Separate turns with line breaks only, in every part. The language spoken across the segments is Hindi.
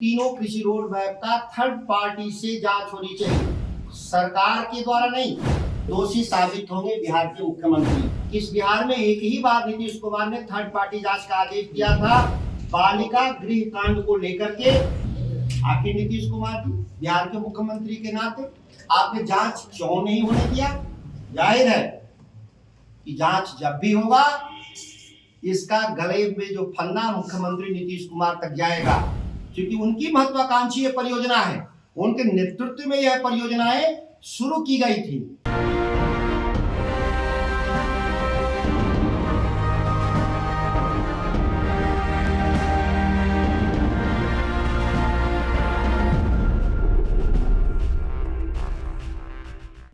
तीनों कृषि रोड मैप का थर्ड पार्टी से जांच होनी चाहिए, सरकार के द्वारा नहीं। दोषी साबित होंगे बिहार के मुख्यमंत्री। इस बिहार में एक ही बार नीतीश कुमार ने थर्ड पार्टी जांच का आदेश दिया था बालिका गृह कांड को लेकर के। आखिर नीतीश कुमार जी बिहार के मुख्यमंत्री के नाते आपने जांच क्यों नहीं होने दिया? जाहिर है कि जांच जब भी होगा इसका गले में जो फन्ना मुख्यमंत्री नीतीश कुमार तक जाएगा, क्योंकि उनकी महत्वाकांक्षी ये परियोजना है, उनके नेतृत्व में यह परियोजनाएं शुरू की गई थी।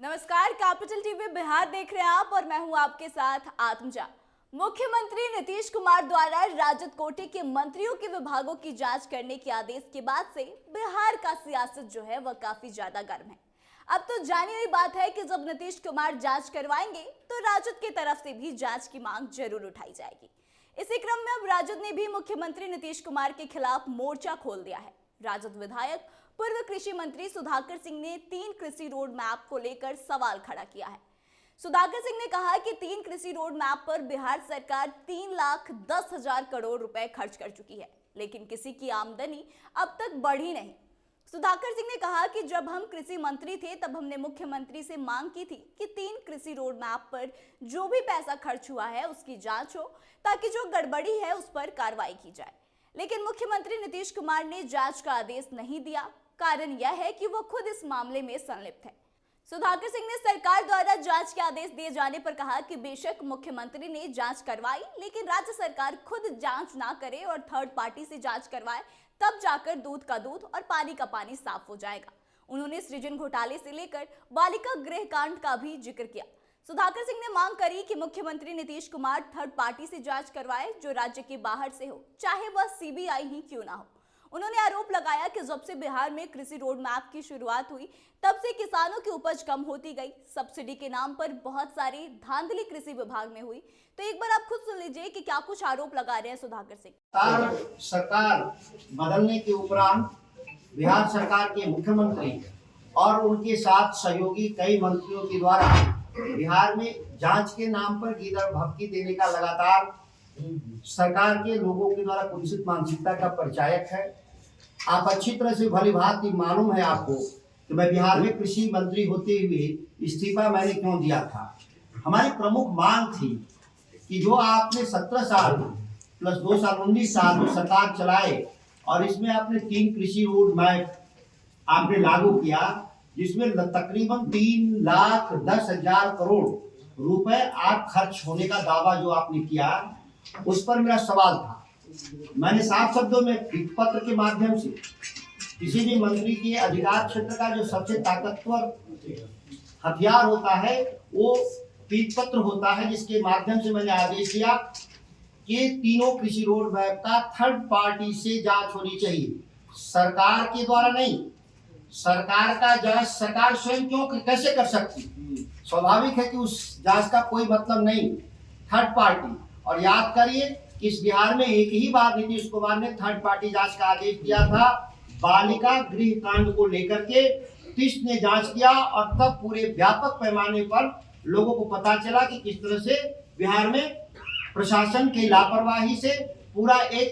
नमस्कार, कैपिटल टीवी बिहार देख रहे हैं आप और मैं हूं आपके साथ आत्मजा। मुख्यमंत्री नीतीश कुमार द्वारा राजद कोटे के मंत्रियों के विभागों की जांच करने के आदेश के बाद से बिहार का सियासत जो है वह काफी ज्यादा गर्म है। अब तो जानी हुई बात है कि जब नीतीश कुमार जांच करवाएंगे तो राजद की तरफ से भी जांच की मांग जरूर उठाई जाएगी। इसी क्रम में अब राजद ने भी मुख्यमंत्री नीतीश कुमार के खिलाफ मोर्चा खोल दिया है। राजद विधायक पूर्व कृषि मंत्री सुधाकर सिंह ने 3 कृषि रोड मैप को लेकर सवाल खड़ा किया है। सुधाकर सिंह ने कहा कि 3 कृषि रोड मैप पर बिहार सरकार 3,10,000 करोड़ रुपए खर्च कर चुकी है, लेकिन किसी की आमदनी अब तक बढ़ी नहीं। सुधाकर सिंह ने कहा कि जब हम कृषि मंत्री थे तब हमने मुख्यमंत्री से मांग की थी कि 3 कृषि रोड मैप पर जो भी पैसा खर्च हुआ है उसकी जांच हो, ताकि जो गड़बड़ी है उस पर कार्रवाई की जाए। लेकिन मुख्यमंत्री नीतीश कुमार ने जांच का आदेश नहीं दिया। कारण यह है कि वो खुद इस मामले में संलिप्त है। सुधाकर सिंह ने सरकार द्वारा जांच के आदेश दिए जाने पर कहा कि बेशक मुख्यमंत्री ने जांच करवाई, लेकिन राज्य सरकार खुद जांच ना करे और थर्ड पार्टी से जांच करवाए, तब जाकर दूध का दूध और पानी का पानी साफ हो जाएगा। उन्होंने सृजन घोटाले से लेकर बालिका गृह कांड का भी जिक्र किया। सुधाकर सिंह ने मांग करी कि मुख्यमंत्री नीतीश कुमार थर्ड पार्टी से जांच करवाए जो राज्य के बाहर से हो, चाहे वह सीबीआई ही क्यों ना हो। उन्होंने आरोप लगाया कि जब से बिहार में कृषि रोड मैप की शुरुआत हुई तब से किसानों की उपज कम होती गई। सब्सिडी के नाम पर बहुत सारी धांधली कृषि विभाग में हुई। तो एक बार आप खुद सुन लीजिए कि क्या कुछ आरोप लगा रहे हैं सुधाकर सिंह।
सरकार बदलने के उपरांत बिहार सरकार के मुख्यमंत्री और उनके साथ सहयोगी कई मंत्रियों के द्वारा बिहार में जांच के नाम पर गीदड़ भभकी देने का लगातार सरकार के लोगों के द्वारा कुत्सित मानसिकता का परिचायक है। आप अच्छी तरह से भली भांति मालूम है आपको कि मैं बिहार में कृषि मंत्री होते हुए इस्तीफा मैंने क्यों दिया था। हमारी प्रमुख मांग थी कि जो आपने 17 साल प्लस 2 साल 19 साल में सरकार चलाए और इसमें आपने 3 कृषि रोड मैप आपने लागू किया, जिसमें तकरीबन 3,10,000 करोड़ रुपए आप खर्च होने का दावा जो आपने किया, उस पर मेरा सवाल था। मैंने साफ शब्दों में पत्र के माध्यम से किसी भी मंत्री के अधिकार क्षेत्र का जो सबसे ताकतवर हथियार होता है वो पत्र होता है, जिसके माध्यम से मैंने आदेश दिया कि तीनों कृषि रोड मैप का थर्ड पार्टी से जांच होनी चाहिए, सरकार के द्वारा नहीं। सरकार का जांच सरकार स्वयं क्यों कैसे कर सकती? स्वाभाविक है कि उस जांच का कोई मतलब नहीं, थर्ड पार्टी। और याद करिए कि इस बिहार में एक ही बार नीतीश कुमार ने थर्ड पार्टी जांच का आदेश दिया था बालिका गृह कांड को लेकर के। नीतीश ने जांच किया और तब पूरे व्यापक पैमाने पर लोगों को पता चला कि किस तरह से बिहार में प्रशासन की लापरवाही से पूरा एक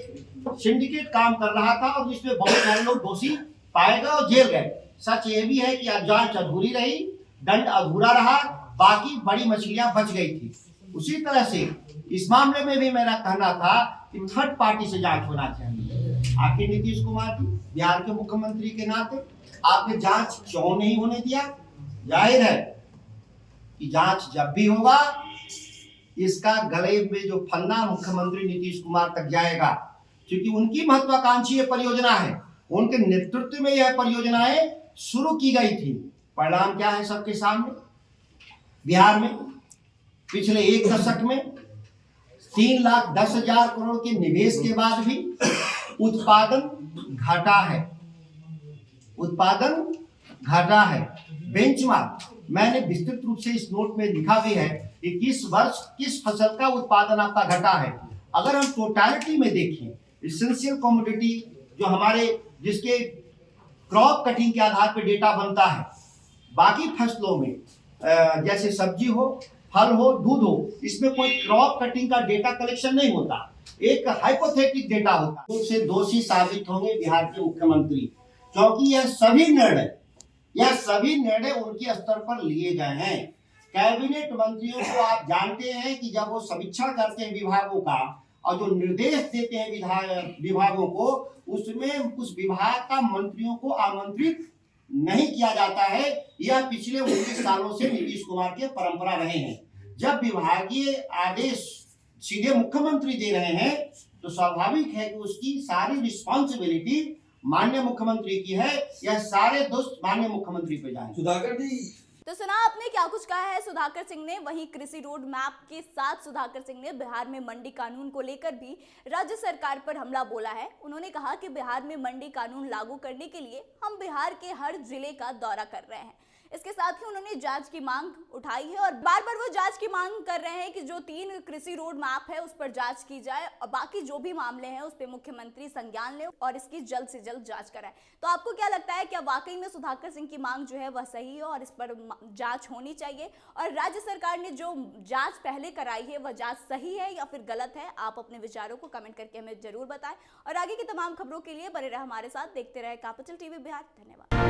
सिंडिकेट काम कर रहा था और जिसमें बहुत सारे लोग दोषी पाए गए और जेल गए। सच ये भी है कि जांच अधूरी रही, दंड अधूरा रहा, बाकी बड़ी मछलियां बच गई थी। उसी तरह से इस मामले में भी मेरा कहना था कि थर्ड पार्टी से जांच होना चाहिए। आखिर नीतीश कुमार जी बिहार के मुख्यमंत्री के नाते आपने जांच क्यों नहीं होने दिया? जाहिर है कि जांच जब भी होगा इसका गले में जो फन्ना मुख्यमंत्री नीतीश कुमार तक जाएगा, क्योंकि उनकी महत्वाकांक्षी ये परियोजना है, उनके नेतृत्व में यह परियोजनाएं शुरू की गई थी। परिणाम क्या है सबके सामने? बिहार में पिछले 1 दशक में 3,10,000 करोड़ के निवेश के बाद भी उत्पादन घटा है। उत्पादन घटा है। बेंचमार्क मैंने विस्तृत रूप से इस नोट में लिखा भी है कि किस वर्ष किस फसल का उत्पादन आपका घटा है। अगर हम टोटालिटी में देखें, एसेंशियल कमोडिटी जो हमारे जिसके क्रॉप कटिंग के आधार पर डेटा बनता है। बाकी फसलों में जैसे सब्जी हो, फल हो, दूध हो, इसमें कोई क्रॉप कटिंग का डेटा कलेक्शन नहीं होता, एक हाइपोथेटिक डेटा होता है। उससे दोषी साबित होंगे बिहार के मुख्यमंत्री, क्योंकि यह सभी निर्णय उनके स्तर पर लिए गए हैं। कैबिनेट मंत्रियों को आप जानते हैं कि जब वो समीक्षा करते हैं विभागों का और जो निर्देश देते हैं विभागों को, उसमें उस विभाग का मंत्रियों को आमंत्रित नहीं किया जाता है। यह पिछले 19 सालों से नीतीश कुमार के परंपरा रहे हैं। जब विभागीय आदेश सीधे मुख्यमंत्री दे रहे हैं तो स्वाभाविक है कि उसकी सारी रिस्पॉन्सिबिलिटी माननीय मुख्यमंत्री की है। यह सारे दोस्त माननीय मुख्यमंत्री पे जाएंगे।
सुधाकर जी,
तो सुना आपने क्या कुछ कहा है सुधाकर सिंह ने। वहीं कृषि रोड मैप के साथ सुधाकर सिंह ने बिहार में मंडी कानून को लेकर भी राज्य सरकार पर हमला बोला है। उन्होंने कहा कि बिहार में मंडी कानून लागू करने के लिए हम बिहार के हर जिले का दौरा कर रहे हैं। इसके साथ ही उन्होंने जांच की मांग उठाई है और बार बार वो जांच की मांग कर रहे हैं कि जो 3 कृषि रोड मैप है उस पर जांच की जाए और बाकी जो भी मामले हैं उस पर मुख्यमंत्री संज्ञान ले और इसकी जल्द से जल्द जांच कराए। तो आपको क्या लगता है, क्या वाकई में सुधाकर सिंह की मांग जो है वह सही है और इस पर जांच होनी चाहिए और राज्य सरकार ने जो जांच पहले कराई है वह जांच सही है या फिर गलत है? आप अपने विचारों को कमेंट करके हमें जरूर बताएं और आगे की तमाम खबरों के लिए बने रहे हमारे साथ, देखते रहे कैपिटल टीवी बिहार। धन्यवाद।